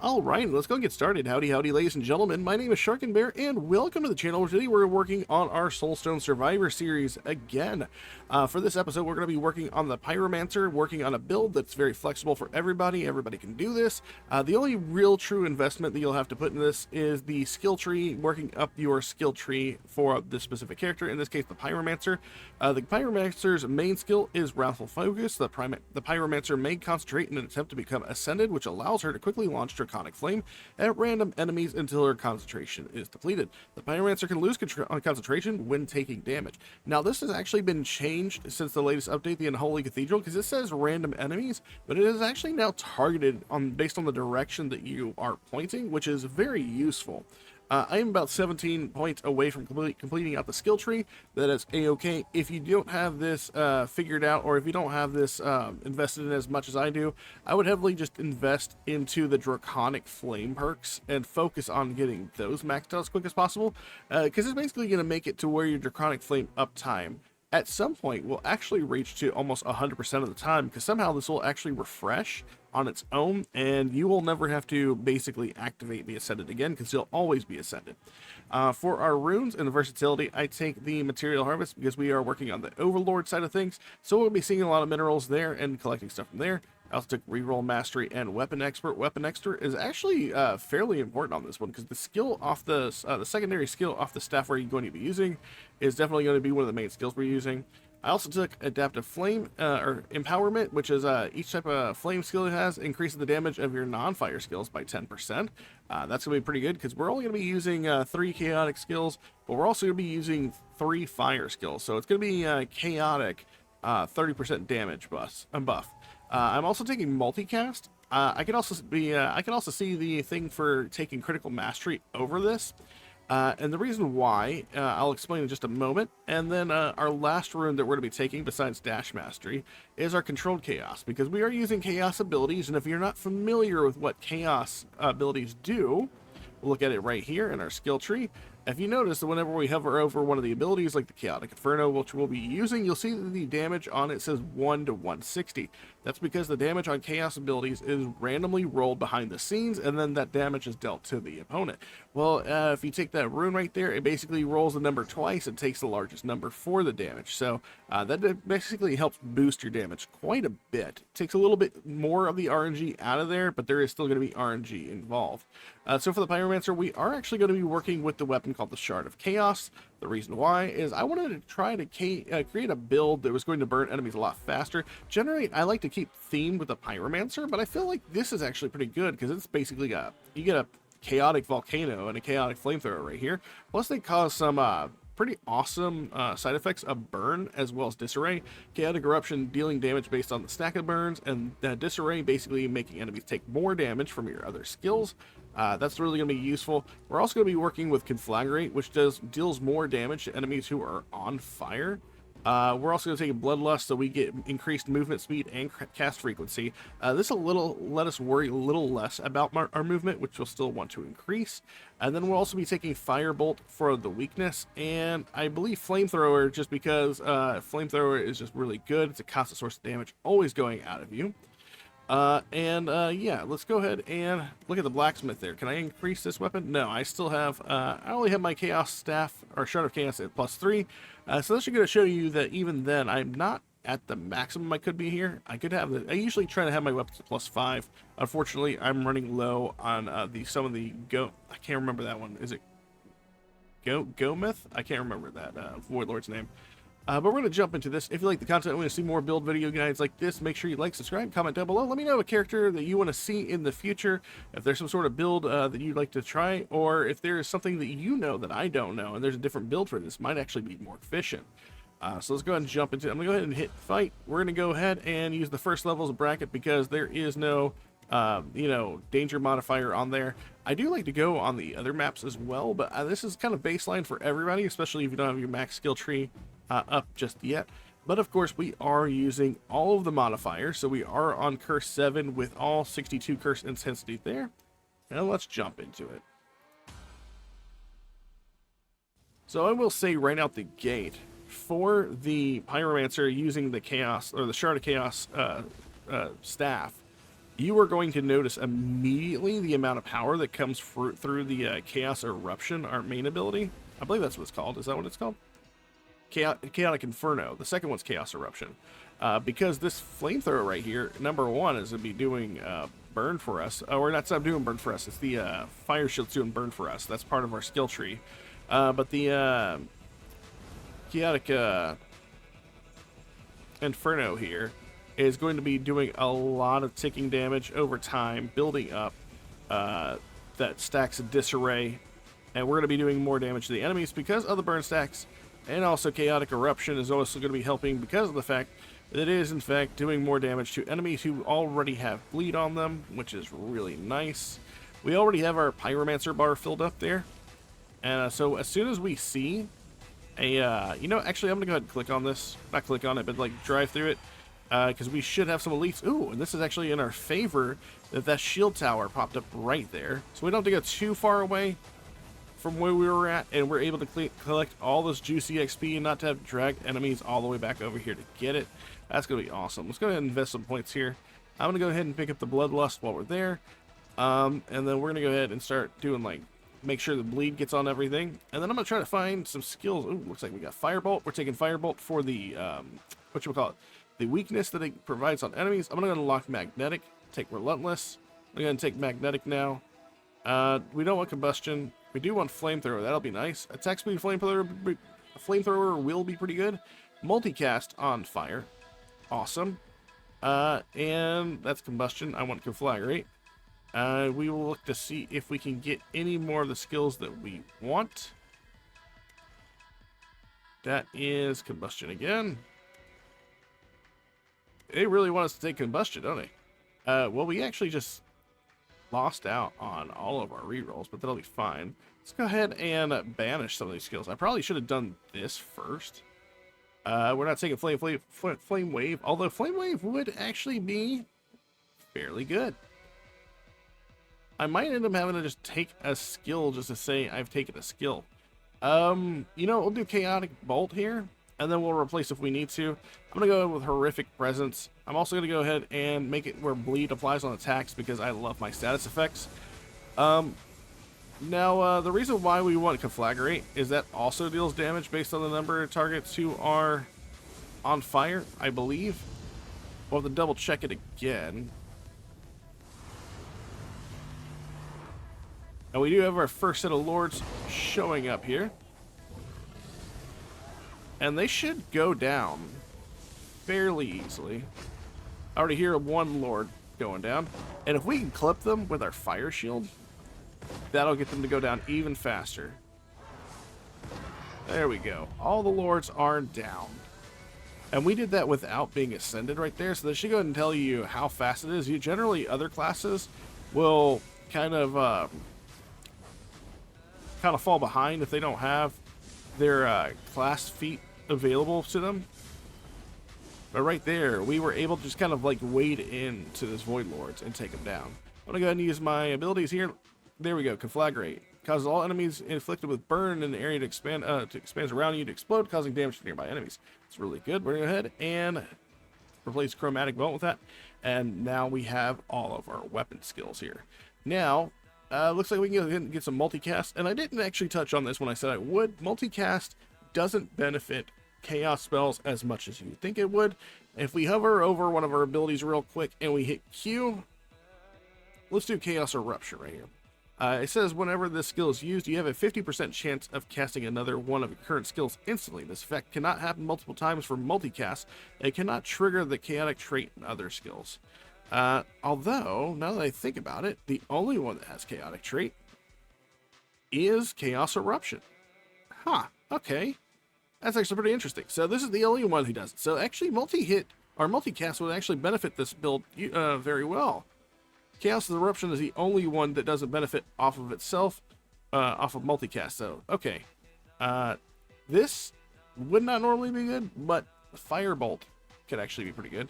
Alright, let's go and get started. Howdy, howdy, ladies and gentlemen. My name is Sharkinbear, and welcome to the channel. Today we're working on our Soulstone Survivor series again. For this episode, we're going to be working on the Pyromancer, working on a build that's very flexible for everybody. Everybody can do this. The only real true investment that you'll have to put in this is the skill tree, working up your skill tree for this specific character, in this case, the Pyromancer. The Pyromancer's main skill is Wrathful Focus. The Pyromancer may concentrate in an attempt to become Ascended, which allows her to quickly launch Draconic Flame at random enemies until her concentration is depleted. The Pyromancer can lose concentration when taking damage. Now, this has actually been changed since the latest update, the Unholy Cathedral, because it says random enemies, but it is actually now targeted based on the direction that you are pointing, which is very useful. I am about 17 points away from completing out the skill tree. That is a-okay. If you don't have this figured out, or if you don't have this invested in as much as I do, I would heavily just invest into the Draconic Flame perks and focus on getting those maxed out as quick as possible, because it's basically going to make it to where your Draconic Flame uptime at some point will actually reach to almost 100% of the time, because somehow this will actually refresh on its own, and you will never have to basically activate the Ascended again, because you'll always be Ascended. For our runes and the versatility, I take the Material Harvest because we are working on the Overlord side of things, so we'll be seeing a lot of minerals there and collecting stuff from there. I also took Reroll Mastery and Weapon Expert. Weapon Expert is actually fairly important on this one, because the skill off the secondary skill off the staff we're going to be using is definitely going to be one of the main skills we're using. I also took Adaptive Flame, or Empowerment, which is each type of flame skill it has increases the damage of your non-fire skills by 10%. That's going to be pretty good, because we're only going to be using 3 chaotic skills, but we're also going to be using 3 fire skills. So it's going to be chaotic 30% damage buff. I'm also taking Multicast. I can also see the thing for taking Critical Mastery over this. And the reason why, I'll explain in just a moment. And then our last rune that we're going to be taking, besides Dash Mastery, is our Controlled Chaos, because we are using Chaos abilities, and if you're not familiar with what Chaos abilities do, we'll look at it right here in our skill tree. If you notice that whenever we hover over one of the abilities, like the Chaotic Inferno, which we'll be using, you'll see that the damage on it says 1 to 160. That's because the damage on Chaos abilities is randomly rolled behind the scenes, and then that damage is dealt to the opponent. Well, if you take that rune right there, it basically rolls the number twice and takes the largest number for the damage. So that basically helps boost your damage quite a bit. It takes a little bit more of the RNG out of there, but there is still going to be RNG involved. So for the Pyromancer, we are actually going to be working with the weapon called the Shard of Chaos. The reason why is I wanted to try to create a build that was going to burn enemies a lot faster. Generally, I like to keep themed with the Pyromancer, but I feel like this is actually pretty good, because it's basically you get a chaotic volcano and a chaotic flamethrower right here. Plus, they cause some pretty awesome side effects of burn as well as disarray. Chaotic eruption dealing damage based on the stack of burns, and disarray basically making enemies take more damage from your other skills. That's really going to be useful. We're also going to be working with Conflagrate, which deals more damage to enemies who are on fire. We're also going to take Bloodlust, so we get increased movement speed and cast frequency. This will let us worry a little less about our movement, which we'll still want to increase. And then we'll also be taking Firebolt for the weakness, and I believe Flamethrower, just because Flamethrower is just really good. It's a constant source of damage, always going out of you. Yeah, let's go ahead and look at the blacksmith there. Can I increase this weapon? No, I still have, I only have my Chaos Staff, or Shard of Chaos at +3. So this is going to show you that even then, I'm not at the maximum I could be here. I could I usually try to have my weapons at +5. Unfortunately, I'm running low on some of the I can't remember that one. Is it Gomith? I can't remember that Void Lord's name. But we're going to jump into this. If you like the content and want to see more build video guides like this, make sure you like, subscribe, comment down below. Let me know a character that you want to see in the future. If there's some sort of build that you'd like to try, or if there is something that you know that I don't know, and there's a different build for this, might actually be more efficient. So let's go ahead and jump into it. I'm going to go ahead and hit fight. We're going to go ahead and use the first level as a bracket, because there is no danger modifier on there. I do like to go on the other maps as well, but this is kind of baseline for everybody, especially if you don't have your max skill tree up just yet. But of course, we are using all of the modifiers, so we are on Curse 7 with all 62 Curse intensity there. And let's jump into it. So I will say right out the gate, for the Pyromancer using the Chaos, or the Shard of Chaos staff, you are going to notice immediately the amount of power that comes through the Chaos Eruption, our main ability. I believe that's what it's called. Is that what it's called? Chaotic Inferno. The second one's Chaos Eruption. Because this flamethrower right here, number one, is going to be doing burn for us. Or that's not doing burn for us. It's the fire shield's doing burn for us. That's part of our skill tree. But the Chaotic Inferno here is going to be doing a lot of ticking damage over time, building up that stacks of disarray. And we're going to be doing more damage to the enemies because of the burn stacks. And also Chaotic Eruption is also going to be helping because of the fact that it is, in fact, doing more damage to enemies who already have bleed on them, which is really nice. We already have our Pyromancer bar filled up there. And so as soon as we see a, you know, actually I'm going to go ahead and click on this. Not click on it, but like drive through it. Because we should have some elites. Ooh, and this is actually in our favor that shield tower popped up right there. So we don't have to go too far away from where we were at, and we're able to collect all this juicy XP and not to have to drag enemies all the way back over here to get it. That's going to be awesome. Let's go ahead and invest some points here. I'm going to go ahead and pick up the Bloodlust while we're there. And then we're going to go ahead and start doing, like, make sure the bleed gets on everything. And then I'm going to try to find some skills. Ooh, looks like we got Firebolt. We're taking Firebolt for the, the weakness that it provides on enemies. I'm going to unlock Magnetic, take Relentless. I'm going to take Magnetic now. We don't want Combustion. We do want Flamethrower. That'll be nice. Attack speed Flamethrower will be pretty good. Multicast on Fire. Awesome. And that's Combustion. I want Conflagrate. We will look to see if we can get any more of the skills that we want. That is Combustion again. They really want us to take Combustion, don't they? Well, we actually just lost out on all of our rerolls, but that'll be fine. Let's go ahead and banish some of these skills. I probably should have done this first. We're not taking Flame Wave, although Flame Wave would actually be fairly good. I might end up having to just take a skill just to say I've taken a skill. You know, we'll do Chaotic Bolt here, and then we'll replace if we need to. I'm going to go with Horrific Presence. I'm also going to go ahead and make it where Bleed applies on attacks because I love my status effects. Now, the reason why we want Conflagrate is that also deals damage based on the number of targets who are on fire, I believe. We'll have to double check it again. And we do have our first set of Lords showing up here. And they should go down fairly easily. I already hear one Lord going down. And if we can clip them with our Fire Shield, that'll get them to go down even faster. There we go. All the Lords are down. And we did that without being ascended right there, so that should go ahead and tell you how fast it is. Generally, other classes will kind of fall behind if they don't have their class feat available to them. But right there, we were able to just kind of like wade into this Void Lords and take them down. I'm going to go ahead and use my abilities here. There we go, Conflagrate. Causes all enemies inflicted with burn in the area to expand around you to explode, causing damage to nearby enemies. It's really good. We're going to go ahead and replace Chromatic Bolt with that. And now we have all of our weapon skills here. Now, looks like we can go ahead and get some multicast. And I didn't actually touch on this when I said I would. Multicast doesn't benefit chaos spells as much as you would think it would. If we hover over one of our abilities real quick and we hit Q, let's do Chaos Eruption right here. It says whenever this skill is used, you have a 50% chance of casting another one of your current skills instantly. This effect cannot happen multiple times for multicast. It cannot trigger the chaotic trait in other skills. Although, now that I think about it, the only one that has chaotic trait is Chaos Eruption. Huh, okay. That's actually pretty interesting. So this is the only one who does it. So actually multi-hit or multicast would actually benefit this build very well. Chaos Eruption is the only one that doesn't benefit off of itself, off of multicast. So, okay. This would not normally be good, but Firebolt could actually be pretty good.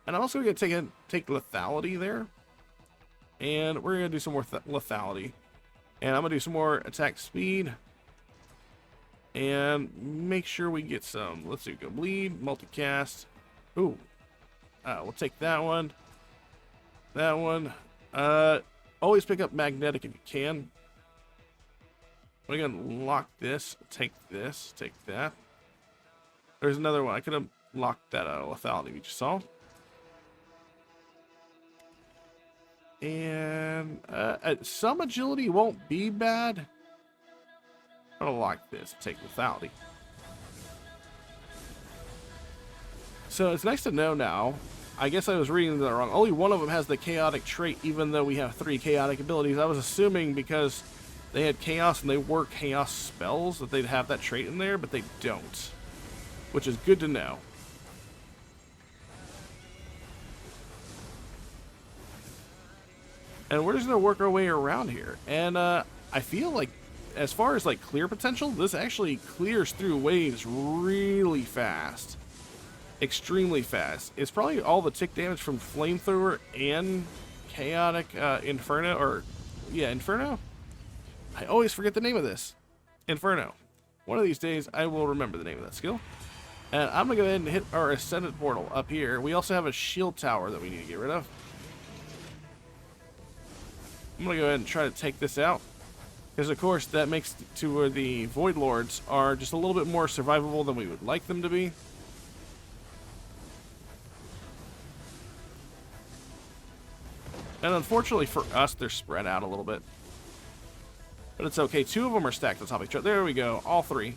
And I'm also going to take lethality there. And we're going to do some more lethality. And I'm going to do some more attack speed. And make sure we get some, let's do go bleed, multicast. Ooh. We'll take that one. That one. Always pick up magnetic if you can. We're gonna lock this, take that. There's another one. I could have locked that lethality we just saw. And some agility won't be bad. I'm gonna lock this, take lethality. So it's nice to know now. I guess I was reading that wrong. Only one of them has the chaotic trait, even though we have 3 chaotic abilities. I was assuming because they had chaos and they were chaos spells that they'd have that trait in there, but they don't. Which is good to know. And we're just going to work our way around here. And I feel like, as far as like clear potential, this actually clears through waves really fast. Extremely fast. It's probably all the tick damage from Flamethrower and Chaotic Inferno, or yeah, Inferno? I always forget the name of this. Inferno. One of these days, I will remember the name of that skill. And I'm going to go ahead and hit our Ascendant Portal up here. We also have a shield tower that we need to get rid of. I'm going to go ahead and try to take this out. Because, of course, that makes to where the Void Lords are just a little bit more survivable than we would like them to be. And unfortunately for us, they're spread out a little bit. But it's okay. 2 of them are stacked on top of each other. There we go. All 3.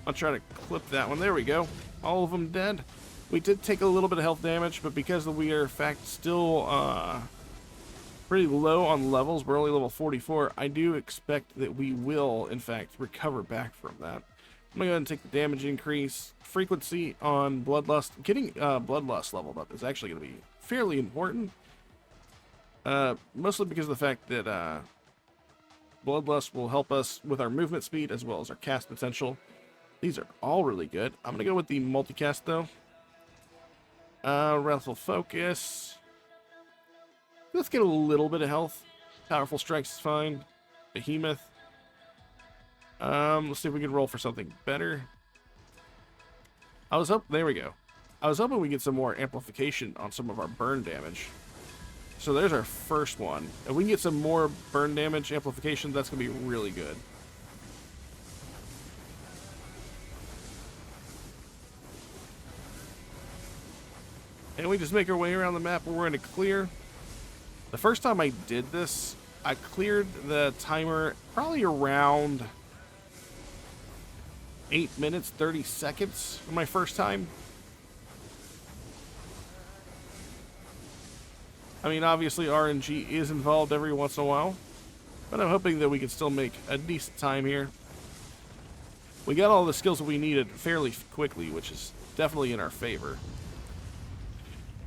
I'll try to clip that one. There we go. All of them dead. We did take a little bit of health damage, but because we are, in fact, still pretty low on levels, we're only level 44, I do expect that we will, in fact, recover back from that. I'm going to go ahead and take the damage increase. Frequency on Bloodlust. Getting Bloodlust leveled up is actually going to be fairly important. Mostly because of the fact that Bloodlust will help us with our movement speed as well as our cast potential. These are all really good. I'm going to go with the multicast, though. Wrathful Focus. Let's get a little bit of health. Powerful Strikes is fine. Behemoth. Let's see if we can roll for something better. There we go. I was hoping we get some more amplification on some of our burn damage. So there's our first one. If we can get some more burn damage amplification, that's going to be really good. And we just make our way around the map where we're in a clear. The first time I did this, I cleared the timer probably around 8 minutes, 30 seconds for my first time. I mean, obviously RNG is involved every once in a while, but I'm hoping that we can still make a decent time here. We got all the skills that we needed fairly quickly, which is definitely in our favor.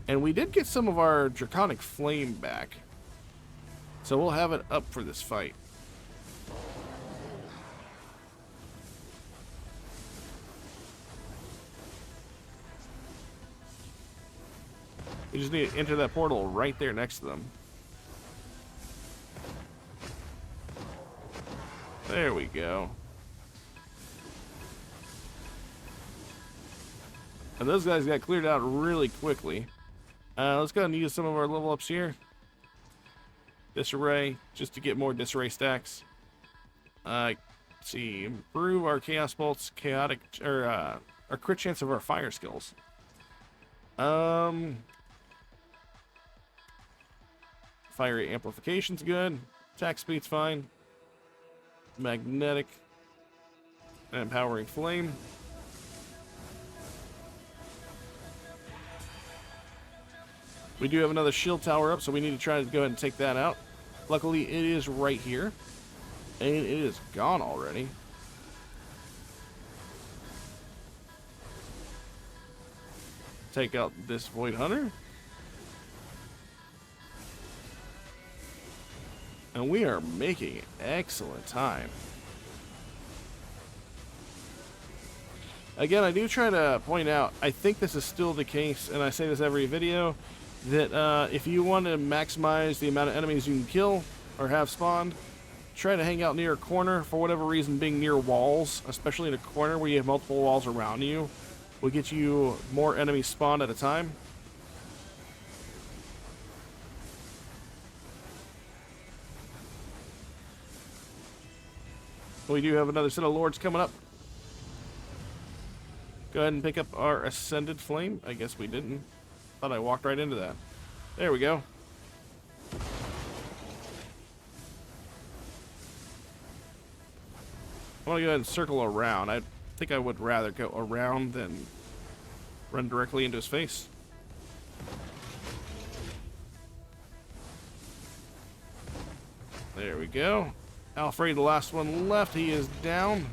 And we did get some of our Draconic Flame back, so we'll have it up for this fight. We just need to enter that portal right there next to them. There we go. And those guys got cleared out really quickly. Let's go and use some of our level ups here. Disarray, just to get more disarray stacks. Let's see, improve our chaos bolts, chaotic, or our crit chance of our fire skills. Fiery amplification's good. Attack speed's fine. Magnetic and empowering flame. We do have another shield tower up, so we need to try to go ahead and take that out. Luckily, it is right here. And it is gone already. Take out this Void Hunter. And we are making excellent time. Again, I do try to point out, I think this is still the case, and I say this every video, that if you want to maximize the amount of enemies you can kill or have spawned, try to hang out near a corner. For whatever reason, being near walls, especially in a corner where you have multiple walls around you, will get you more enemies spawned at a time. We do have another set of lords coming up. Go ahead and pick up our Ascended Flame. I guess we didn't. Thought I walked right into that. There we go. I want to go ahead and circle around. I think I would rather go around than run directly into his face. There we go. Alfred, the last one left. He is down.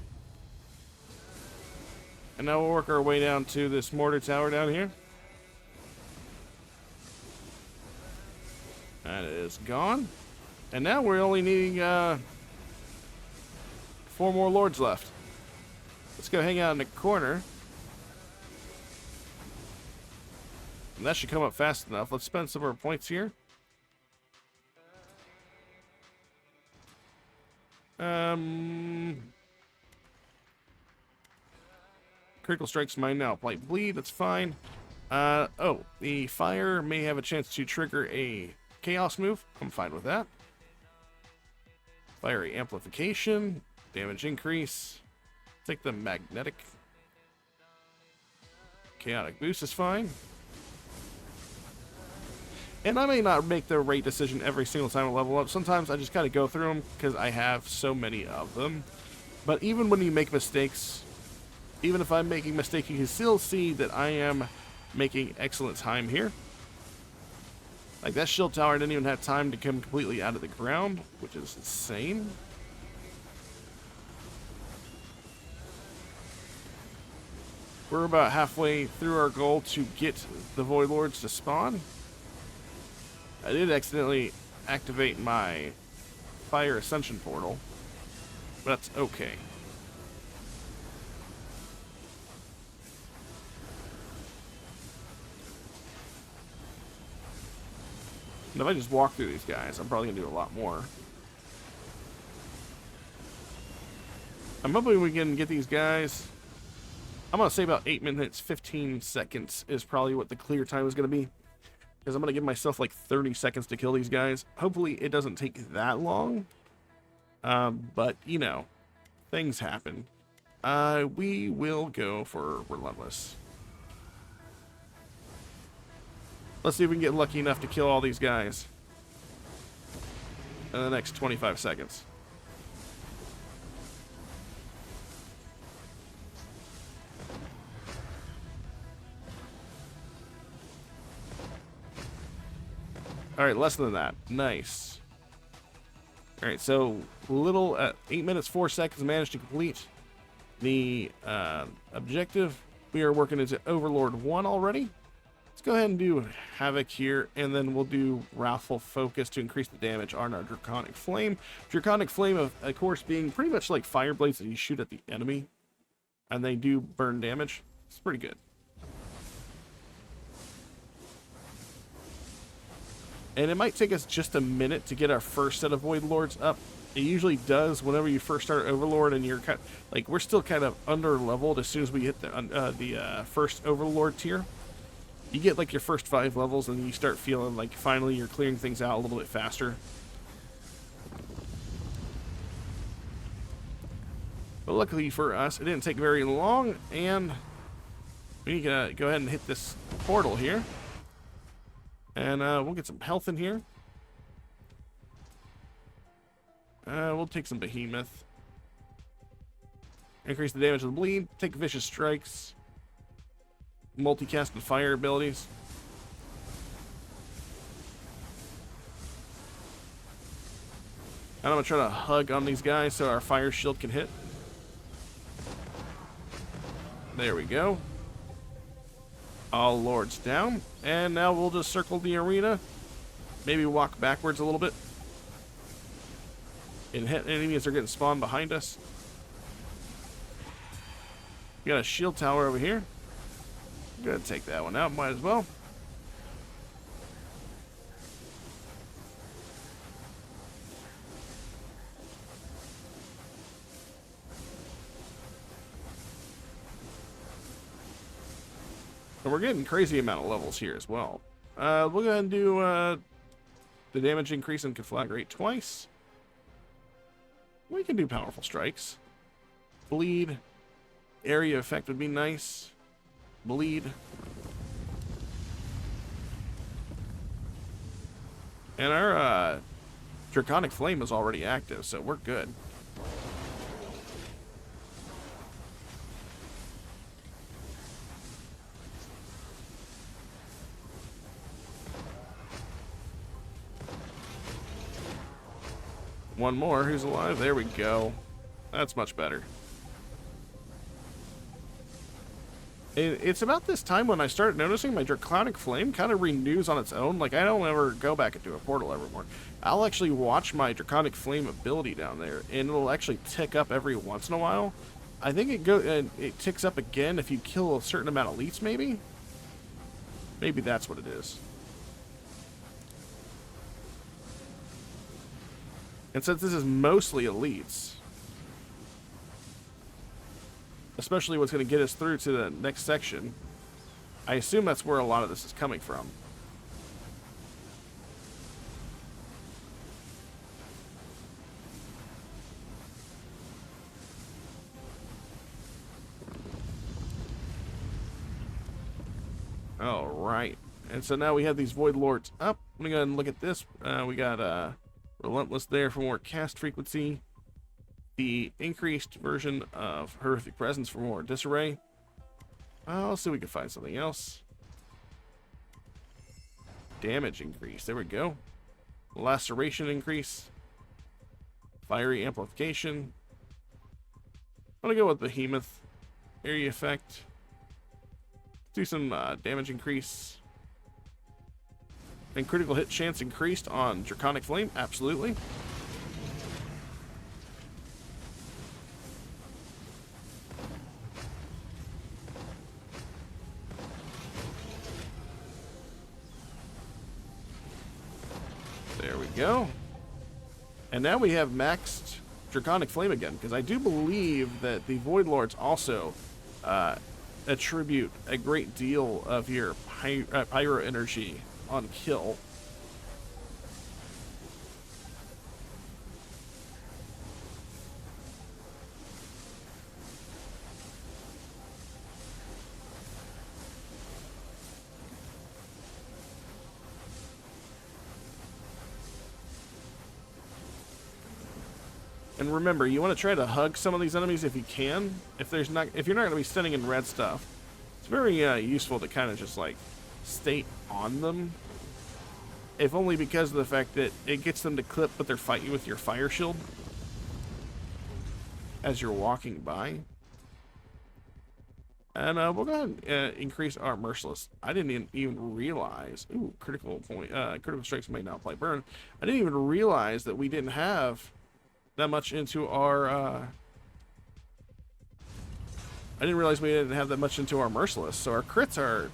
And now we'll work our way down to this mortar tower down here. That is gone. And now we're only needing 4 more lords left. Let's go hang out in the corner. And that should come up fast enough. Let's spend some of our points here. Critical strikes mine now. Blight bleed, that's fine. Oh, the fire may have a chance to trigger a chaos move. I'm fine with that. Fiery amplification, damage increase. Take the magnetic. Chaotic boost is fine. And I may not make the right decision every single time I level up. Sometimes I just gotta go through them because I have so many of them. But even when you make mistakes, even if I'm making mistakes, you can still see that I am making excellent time here. Like that shield tower didn't even have time to come completely out of the ground, which is insane. We're about halfway through our goal to get the Void Lords to spawn. I did accidentally activate my Fire Ascension portal, but that's okay. And if I just walk through these guys, I'm probably going to do a lot more. I'm hoping we can get these guys. I'm going to say about 8 minutes, 15 seconds is probably what the clear time is going to be. Because I'm going to give myself like 30 seconds to kill these guys. Hopefully it doesn't take that long. But, you know, things happen. We will go for Relentless. Let's see if we can get lucky enough to kill all these guys in the next 25 seconds. Alright, less than that. Nice. Alright, so little 8 minutes 4 seconds managed to complete the objective. We are working into Overlord 1 already. Let's go ahead and do Havoc here, and then we'll do Wrathful Focus to increase the damage on our Draconic Flame. Draconic Flame, of course, being pretty much like fire blades that you shoot at the enemy, and they do burn damage. It's pretty good. And it might take us just a minute to get our first set of Void Lords up. It usually does whenever you first start Overlord, and you're kind of, like, we're still kind of under leveled as soon as we hit the first Overlord tier. You get like your first 5 levels, and you start feeling like finally you're clearing things out a little bit faster. But luckily for us, it didn't take very long, and we gotta go ahead and hit this portal here. And we'll get some health in here. We'll take some Behemoth. Increase the damage of the bleed. Take Vicious Strikes. Multicast and fire abilities. And I'm going to try to hug on these guys so our fire shield can hit. There we go. All lords down. And now we'll just circle the arena. Maybe walk backwards a little bit. And hit enemies that are getting spawned behind us. We got a shield tower over here. Gonna take that one out, might as well. we're getting crazy amount of levels here as well. We'll go ahead and do the damage increase and conflagrate twice. We can do powerful strikes. Bleed. Area effect would be nice. Bleed. And our Draconic Flame is already active, so we're good. One more. Who's alive? There we go. That's much better. It's about this time when I start noticing my Draconic Flame kind of renews on its own. Like, I don't ever go back into a portal evermore. I'll actually watch my Draconic Flame ability down there, and it'll actually tick up every once in a while. I think it ticks up again if you kill a certain amount of elites, maybe? Maybe that's what it is. And since this is mostly elites, especially what's going to get us through to the next section, I assume that's where a lot of this is coming from. All right. And so now we have these Void Lords up. Let me go ahead and look at this. We got Relentless there for more cast frequency. The increased version of Horrific Presence for more disarray. Let's see if we can find something else. Damage increase. There we go. Laceration increase. Fiery amplification. I'm gonna go with Behemoth. Area effect. Do some damage increase. And critical hit chance increased on Draconic Flame. Absolutely. There we go. And now we have maxed Draconic Flame again, because I do believe that the Void Lords also attribute a great deal of your pyro energy on kill. And remember, you want to try to hug some of these enemies if you can. If you're not going to be standing in red stuff, it's very useful to kind of just like stay on them. If only because of the fact that it gets them to clip, but they're fighting with your fire shield as you're walking by. And we'll go ahead and increase our Merciless. I didn't even realize. Ooh, critical point. Critical strikes may not apply burn. I didn't even realize that we didn't have that much into our. I didn't realize we didn't have that much into our Merciless. So our crits are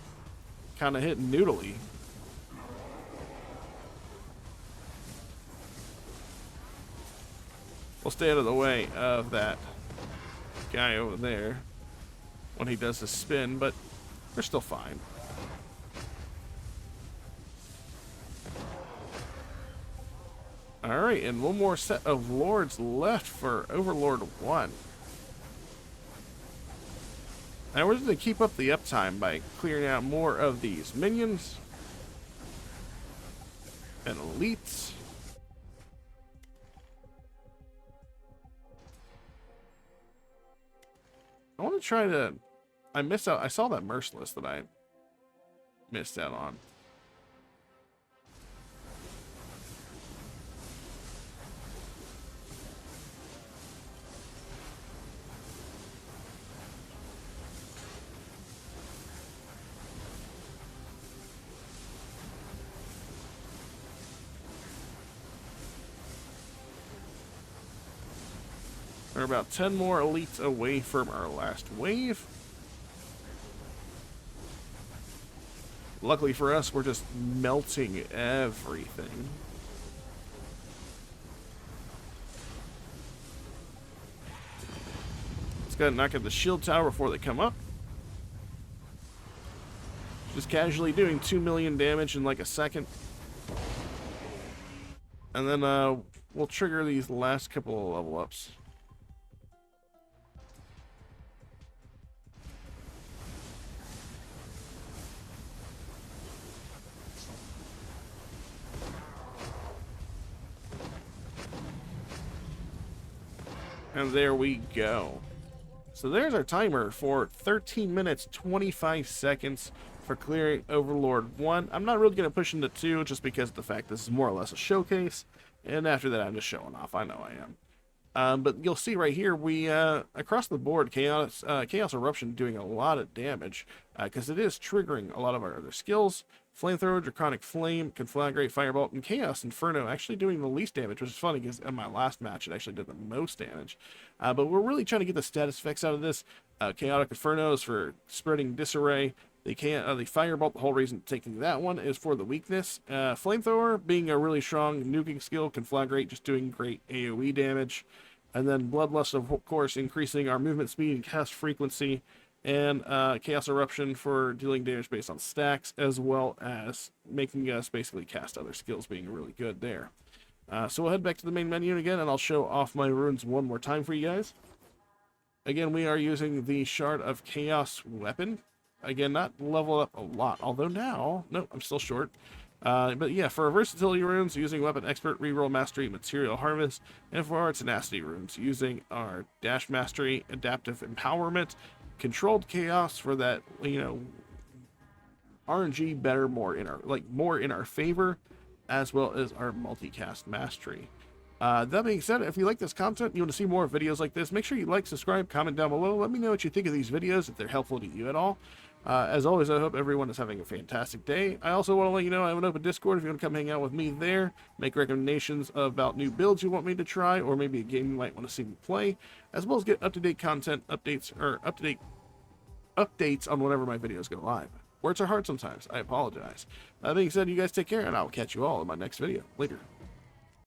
kind of hitting noodly. We'll stay out of the way of that guy over there when he does his spin, but we're still fine. Alright, and one more set of Lords left for Overlord 1. And we're just going to keep up the uptime by clearing out more of these minions and elites. I want to try to... I missed out. I saw that Merciless that I missed out on. We're about 10 more elites away from our last wave. Luckily for us, we're just melting everything. Let's go ahead and knock out the shield tower before they come up. Just casually doing 2 million damage in like a second. And then we'll trigger these last couple of level ups. And there we go. So there's our timer for 13 minutes, 25 seconds for clearing Overlord 1. I'm not really going to push into 2 just because of the fact this is more or less a showcase. And after that, I'm just showing off. I know I am. But you'll see right here, we, across the board, Chaos Eruption doing a lot of damage, because it is triggering a lot of our other skills. Flamethrower, Draconic Flame, Conflagrate, Firebolt, and Chaos Inferno actually doing the least damage, which is funny because in my last match it actually did the most damage. But we're really trying to get the status effects out of this. Chaotic Inferno is for spreading disarray. The Firebolt, the whole reason taking that one is for the weakness. Flamethrower being a really strong nuking skill, Conflagrate just doing great AoE damage. And then Bloodlust, of course, increasing our movement speed and cast frequency. And Chaos Eruption for dealing damage based on stacks, as well as making us basically cast other skills, being really good there. So we'll head back to the main menu again, and I'll show off my runes one more time for you guys. Again, we are using the Shard of Chaos weapon. Again, not level up a lot, although now, nope, I'm still short. But yeah, for our versatility runes, using Weapon Expert, Reroll Mastery, Material Harvest, and for our Tenacity runes, using our Dash Mastery, Adaptive Empowerment, Controlled Chaos for that, you know, RNG better, more in our favor, as well as our Multicast Mastery. That being said, if you like this content, you want to see more videos like this, make sure you like, subscribe, comment down below. Let me know what you think of these videos, if they're helpful to you at all. As always, I hope everyone is having a fantastic day. I also want to let you know I have an open Discord if you want to come hang out with me there, make recommendations about new builds you want me to try, or maybe a game you might want to see me play, as well as get up-to-date content, updates on whenever my videos go live. Words are hard sometimes. I apologize. That being said, you guys take care, and I'll catch you all in my next video. Later.